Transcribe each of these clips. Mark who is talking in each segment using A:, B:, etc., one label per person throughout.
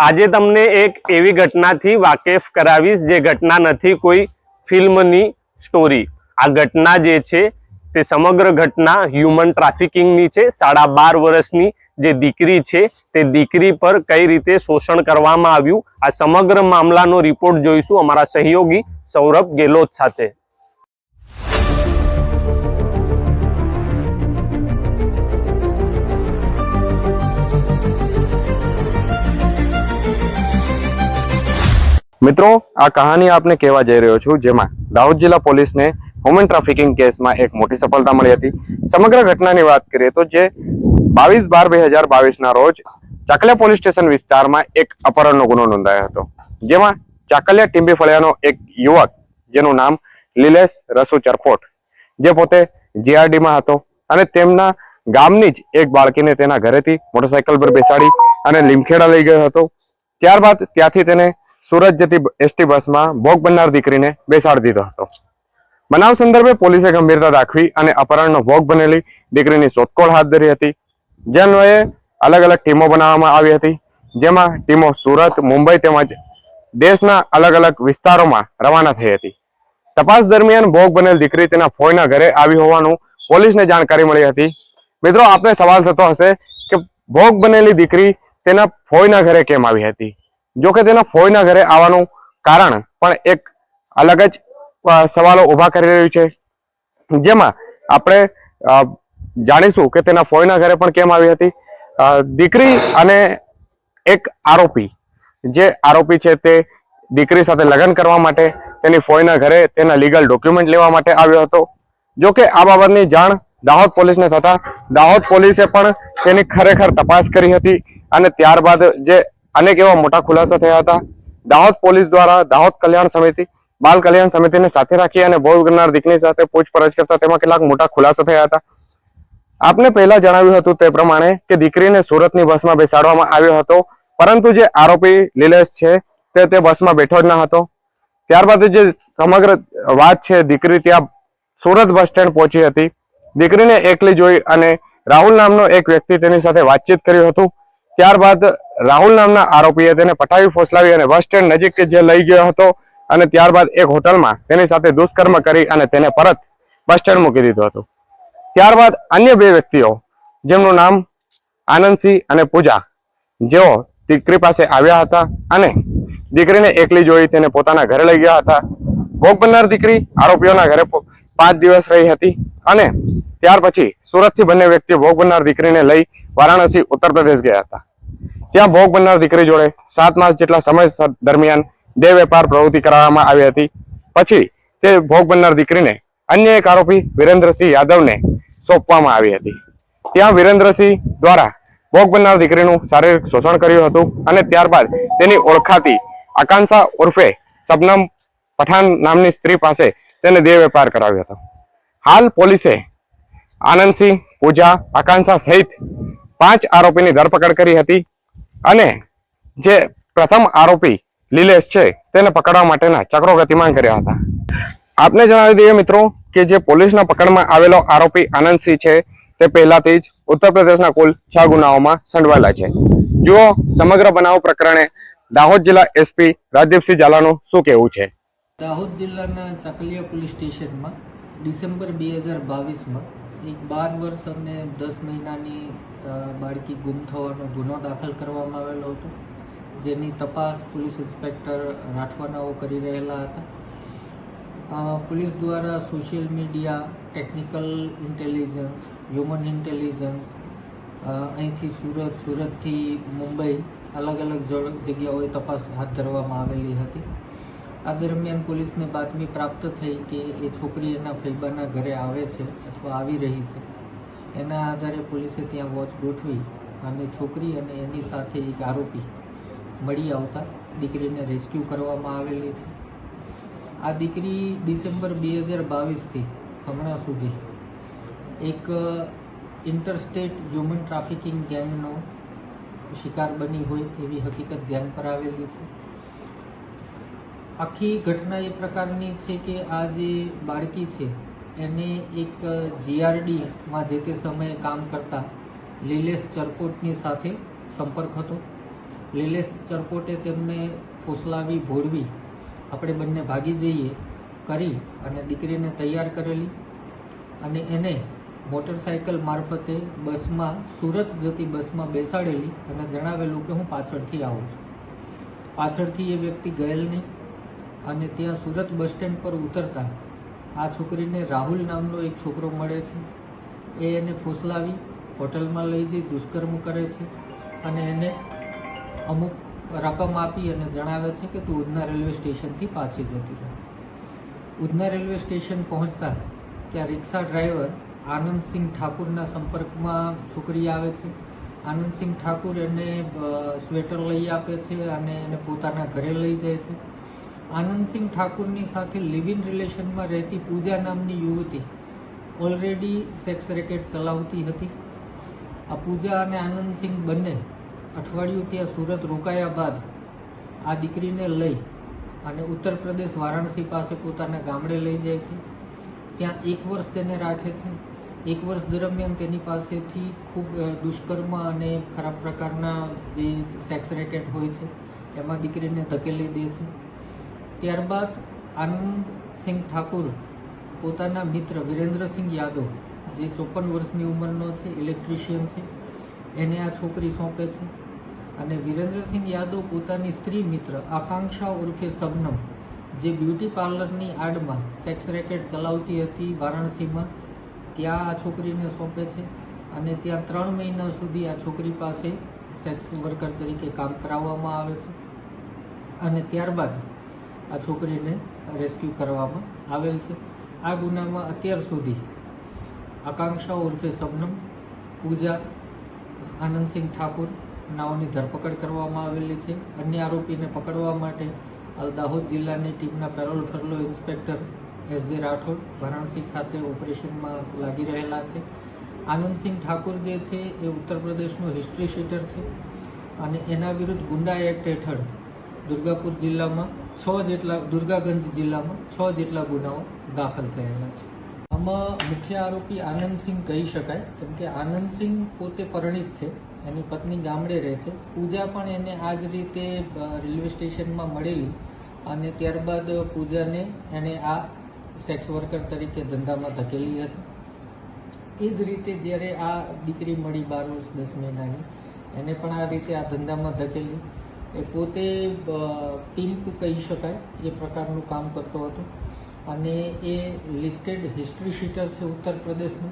A: આજે તમને એક એવી ઘટનાથી વાકેફ કરાવીશ જે ઘટના નથી, કોઈ ફિલ્મની સ્ટોરી। આ ઘટના જે છે તે સમગ્ર ઘટના હ્યુમન ટ્રાફિકિંગની છે। 12.5 વર્ષની જે દીકરી છે તે દીકરી પર કઈ રીતે શોષણ કરવામાં આવ્યું, આ સમગ્ર મામલાનો રિપોર્ટ જોઈશું અમારા સહયોગી સૌરભ ગેહલોત સાથે।
B: મિત્રો, આ કહાની આપને કહેવા જઈ રહ્યો છું, જેમાં દાહોદ જિલ્લા પોલીસને હ્યુમન ટ્રાફિકિંગ કેસમાં એક મોટી સફળતા મળી હતી। સમગ્ર ઘટનાની વાત કરીએ તો જે 22/12/2022 ના રોજ ચાકલિયા પોલીસ સ્ટેશન વિસ્તારમાં એક અપહરણનો ગુનો નોંધાયો હતો, જેમાં ચાકલિયા ટીંબી ફળિયાનો એક યુવક જેનું નામ લીલેશ રસુ ચરપોટ, જે પોતે જીઆરડીમાં હતો અને તેમના ગામની જ એક બાળકીને તેના ઘરેથી મોટરસાયકલ પર બેસાડી અને લીમખેડા લઈ ગયો હતો। ત્યારબાદ ત્યાંથી તેને સુરત જતી એસટી બસમાં ભોગ બનનાર દીકરીને બેસાડી દીધો હતો। બનાવ સંદર્ભે પોલીસે ગંભીરતા દાખવી અને અપહરણનો ભોગ બનેલી દીકરીની શોધખોળ હાથ ધરી હતી। જે અન્વયે અલગ અલગ ટીમો બનાવવામાં આવી હતી, જેમાં ટીમો સુરત, મુંબઈ તેમજ દેશના અલગ અલગ વિસ્તારોમાં રવાના થઈ હતી। તપાસ દરમિયાન ભોગ બનેલ દીકરી તેના ફોઈના ઘરે આવી હોવાનું પોલીસને જાણકારી મળી હતી। મિત્રો, આપને સવાલ થતો હશે કે ભોગ બનેલી દીકરી તેના ફોઈના ઘરે કેમ આવી હતી? જો કે તેના ફોઈના ઘરે આવવાનું કારણ પણ એક અલગ જ સવાલો ઉભા કરી રહ્યું છે, જેમાં આપણે જાણીશું કે તેના ફોઈના ઘરે પણ કેમ આવી હતી। દીકરી અને એક આરોપી, જે આરોપી છે તે દીકરી સાથે લગ્ન કરવા માટે તેની ફોઈના ઘરે તેના લીગલ ડોક્યુમેન્ટ લેવા માટે આવ્યો હતો। જો કે આ બાબતની જાણ દાહોદ પોલીસને થતા દાહોદ પોલીસે પણ તેની ખરેખર તપાસ કરી હતી અને ત્યારબાદ જે અનેક એવા મોટા ખુલાસા થયા હતા। દાહોદ પોલીસ દ્વારા દાહોદ કલ્યાણ સમિતિ, બાલ કલ્યાણ સમિતિને સાથે રાખી અને ભોગ બનનાર દીકરી સાથે પૂછપરછ કરતા તેમાં કેટલાક મોટા ખુલાસા થયા હતા। આપને પહેલા જણાવ્યું હતું તે પ્રમાણે કે દીકરીને સુરતની બસમાં બેસાડવામાં આવ્યો હતો, પરંતુ જે આરોપી લીલેશ છે તે બસમાં બેઠો જ ન હતો। ત્યારબાદ જે સમગ્ર વાત છે, દીકરી ત્યાં સુરત બસ સ્ટેન્ડ પહોંચી હતી। દીકરીને એકલી જોઈ અને રાહુલ નામનો એક વ્યક્તિ તેની સાથે વાતચીત કર્યું હતું। ત્યારબાદ રાહુલ નામના આરોપીએ તેને પટાવી ફોસલાવી અને બસ સ્ટેન્ડ નજીક જે લઈ ગયો હતો અને ત્યારબાદ એક હોટલમાં તેની સાથે દુષ્કર્મ કરી અને તેને પરત બસ સ્ટેન્ડ મૂકી દીધો હતો। ત્યારબાદ અન્ય બે વ્યક્તિઓ, જેમનું નામ આનંદસિંહ અને પૂજા, જેઓ દીકરી પાસે આવ્યા હતા અને દીકરીને એકલી જોઈ તેને પોતાના ઘરે લઈ ગયા હતા। ભોગ બનનાર દીકરી આરોપીઓના ઘરે 5 દિવસ રહી હતી અને ત્યાર પછી સુરતથી બંને વ્યક્તિઓ ભોગ બનનાર દીકરીને લઈ વારાણસી ઉત્તર પ્રદેશ ગયા હતા। ત્યાં ભોગ બનનાર દીકરી જોડે 7 માસ જેટલા સમય દરમિયાન દેહ વેપાર પ્રવૃત્તિ કરાવવામાં આવી હતી। પછી તે ભોગ બનનાર દીકરીને અન્ય એક આરોપી વિરેન્દ્રસિંહ યાદવને સોંપવામાં આવી હતી। ત્યાં વિરેન્દ્રસિંહ દ્વારા ભોગ બનનાર દીકરીનું શારીરિક શોષણ કર્યું હતું અને ત્યારબાદ તેની ઓળખાતી આકાંક્ષા ઉર્ફે શબનમ પઠાણ નામની સ્ત્રી પાસે તેને દેહ વેપાર કરાવ્યો હતો। હાલ પોલીસે આનંદસિંહ, પૂજા, આકાંક્ષા સહિત 5 આરોપીની ધરપકડ કરી હતી અને જે પ્રથમ આરોપી લીલેશ છે તેને પકડવા માટેના ચક્રો ગતિમાન કર્યા હતા। આપને જણાવી દઈએ મિત્રો કે જે પોલીસના પકડમાં આવેલો આરોપી આનંદસિંહ છે તે પહેલાથી જ ઉત્તર પ્રદેશના કુલ 6 ગુનાઓમાં સંડવાયેલા છે। જુઓ સમગ્ર બનાવ પ્રકરણે દાહોદ જિલ્લા એસપી રાજદીપસિંહ ઝાલાનું શું કહેવું છે।
C: દાહોદ જિલ્લાના ચાકલિયા પોલીસ સ્ટેશનમાં ડિસેમ્બર 2022માં એક 12 વર્ષ અને 10 મહિનાની બાળકી ગુમ થવાનો ગુનો દાખલ કરવામાં આવેલો હતો, જેની તપાસ પોલીસ ઇન્સ્પેક્ટર રાઠવાનાઓ કરી રહેલા હતા। પોલીસ દ્વારા social media, technical intelligence, human intelligence, અહીંથી સુરતથી મુંબઈ અલગ અલગ જગ્યાઓએ તપાસ હાથ ધરવામાં આવેલી હતી। આ દરમિયાન પોલીસને બાતમી પ્રાપ્ત થઈ કે એ છોકરી એના ફૈબાના ઘરે આવે છે અથવા આવી રહી છે। એના આધારે પોલીસે ત્યાં વોચ ગોઠવી અને છોકરી અને એની સાથે એક આરોપી મળી આવતા દીકરીને રેસ્ક્યુ કરવામાં આવેલી છે। આ દીકરી ડિસેમ્બર 2022થી હમણાં સુધી એક ઇન્ટરસ્ટેટ હ્યુમન ટ્રાફિકિંગ ગેંગનો શિકાર બની હોય એવી હકીકત ધ્યાન પર આવેલી છે। આખી ઘટના એ પ્રકારની છે કે આ જે બાળકી છે એને એક જીઆરડીમાં જે તે સમયે કામ કરતા લીલેશ ચરપોટની સાથે સંપર્ક હતો લેલેશ ચરકોટે તેમને ફોસલાવી ભોળવી આપણે બંને ભાગી જઈએ કરી અને દીકરીને તૈયાર કરેલી અને એને મોટરસાયકલ મારફતે બસમાં સુરત જતી બસમાં બેસાડેલી અને જણાવેલું કે હું પાછળથી આવું છું. પાછળથી એ વ્યક્તિ ગયેલ નહીં અને ત્યાં સુરત બસ સ્ટેન્ડ પર ઉતરતા આ છોકરીને રાહુલ નામનો એક છોકરો મળે છે. એ એને ફોસલાવી હોટલમાં લઈ જઈ દુષ્કર્મ કરે છે અને એને અમુક રકમ આપી અને જણાવે છે કે તું ઉધના રેલવે સ્ટેશનથી પાછી જતી રહે. ઉધના રેલવે સ્ટેશન પહોંચતા ત્યાં રિક્ષા ડ્રાઈવર આનંદસિંહ ઠાકુરના સંપર્કમાં છોકરી આવે છે. આનંદસિંહ ઠાકુર એને સ્વેટર લઈ આપે છે અને એને પોતાના ઘરે લઈ જાય છે. આનંદસિંહ ઠાકુરની સાથે લિવ ઇન રિલેશનમાં રહેતી પૂજા નામની યુવતી ઓલરેડી સેક્સ રેકેટ ચલાવતી હતી. આ પૂજા અને આનંદસિંહ બંને અઠવાડિયું ત્યાં સુરત રોકાયા બાદ આ દીકરીને લઈ અને ઉત્તર પ્રદેશ વારાણસી પાસે પોતાના ગામડે લઈ જાય છે. ત્યાં 1 વર્ષ તેને રાખે છે. 1 વર્ષ દરમિયાન તેની પાસેથી ખૂબ દુષ્કર્મ અને ખરાબ પ્રકારના જે સેક્સ રેકેટ હોય છે એમાં દીકરીને ધકેલી દે છે. ત્યારબાદ આનંદસિંહ ઠાકુર પોતાના મિત્ર વિરેન્દ્રસિંહ યાદવ જે 54 વર્ષની ઉંમરનો છે, ઇલેક્ટ્રિશિયન છે, એને આ છોકરી સોંપે છે અને વિરેન્દ્રસિંહ યાદવ પોતાની સ્ત્રી મિત્ર આકાંક્ષા ઉર્ફે શબનમ જે બ્યુટી પાર્લરની આડમાં સેક્સ રેકેટ ચલાવતી હતી વારાણસીમાં, ત્યાં આ છોકરીને સોંપે છે અને ત્યાં 3 મહિના સુધી આ છોકરી પાસે સેક્સ વર્કર તરીકે કામ કરાવવામાં આવે છે અને ત્યારબાદ આ છોકરીને રેસ્ક્યુ કરવામાં આવેલ છે. આ ગુનામાં અત્યાર સુધી આકાંક્ષા ઉર્ફે શબનમ, પૂજા, આનંદસિંહ ઠાકુર નાઓની ધરપકડ કરવામાં આવેલી છે. અન્ય આરોપીને પકડવા માટે દાહોદ જિલ્લાની ટીમના parole furlough inspector S.J. Rathod Varanasi ખાતે ઓપરેશનમાં લાગી રહેલા છે. આનંદસિંહ ઠાકુર જે છે એ ઉત્તર પ્રદેશનો હિસ્ટ્રી શીટર છે અને એના વિરુદ્ધ ગુંડા એક્ટ હેઠળ દુર્ગાગંજ જિલ્લામાં 6 જેટલા ગુનાઓ દાખલ થયેલા છે. આમાં મુખ્ય આરોપી આનંદસિંહ કહી શકાય, કેમ કે આનંદસિંહ પોતે પરિણીત છે, એની પત્ની ગામડે રહે છે. પૂજા પણ એને આ જ રીતે રેલવે સ્ટેશનમાં મળેલી અને ત્યારબાદ પૂજાને એને આ સેક્સ વર્કર તરીકે ધંધામાં ધકેલી હતી. એ જ રીતે જ્યારે આ દીકરી મળી 12 વર્ષ 10 મહિનાની, એને પણ આ રીતે આ ધંધામાં ધકેલી. એ પોતે પિમ્પ કહી શકાય એ પ્રકારનું કામ કરતો હતો અને એ લિસ્ટેડ હિસ્ટ્રી શીટર છે ઉત્તર પ્રદેશનું.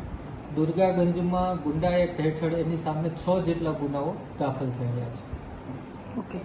C: દુર્ગાગંજમાં ગુંડા એક્ટ હેઠળ એની સામે 6 જેટલા ગુનાઓ દાખલ થયેલા છે.
D: ઓકે.